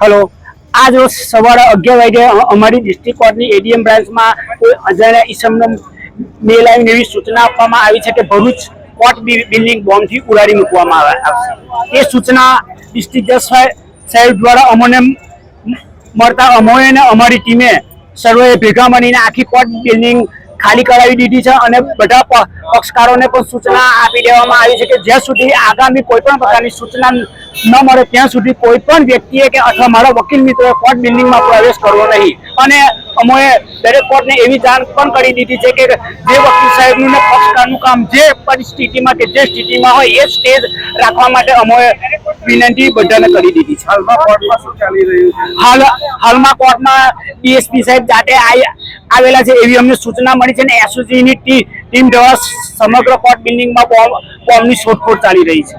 Hello, આજ રોજ સવારે 11 વાગે અમારી ડિસ્ટ્રિક્ટ કોર્ટની એડીએમ બ્રાન્ચમાં કોઈ અજાણ્યા ઈસમનો મેલ આવીને એવી સૂચના આપવામાં આવી છે કે ભરૂચ કોર્ટ બિલ્ડિંગ બોમ્બથી ઉડાડી મૂકવામાં આવશે. એ સૂચના ડિસ્ટ્રિક્ટ જજ સાહેબ દ્વારા અમને મળતા અમોએ અને અમારી ટીમે સર્વે ભેગા મળીને આખી કોર્ટ બિલ્ડિંગ ખાલી કરાવી દીધી છે અને બધા પક્ષકારોને પણ સૂચના આપી દેવામાં આવી છે કે જ્યાં સુધી આગામી કોઈ પણ પ્રકારની સૂચના ન મળે ત્યાં સુધી કોઈ પણ વ્યક્તિએ કે અથવા મારા વકીલ મિત્રોએ કોર્ટ બિલ્ડિંગમાં પ્રવેશ કરવો નહીં. અને અમોએ દરેક કોર્ટને એવી જાણ પણ કરી દીધી છે કે જે વકીલ સાહેબનું ને પક્ષકારનું કામ જે પરિસ્થિતિમાં કે જે સ્થિતિમાં હોય એ સ્ટેજ રાખવા માટે અમોએ વિનંતી બધાને કરી દીધી છે. હાલમાં કોર્ટમાં શું ચાલી રહ્યું છે? હાલમાં કોર્ટમાં ડીએસપી સાહેબ જાતે આવેલા છે એવી અમને સૂચના મળી છે અને એસઓજીની ટીમ દ્વારા સમગ્ર કોર્ટ બિલ્ડિંગમાં બોમ્બની શોધખોળ ચાલી રહી છે.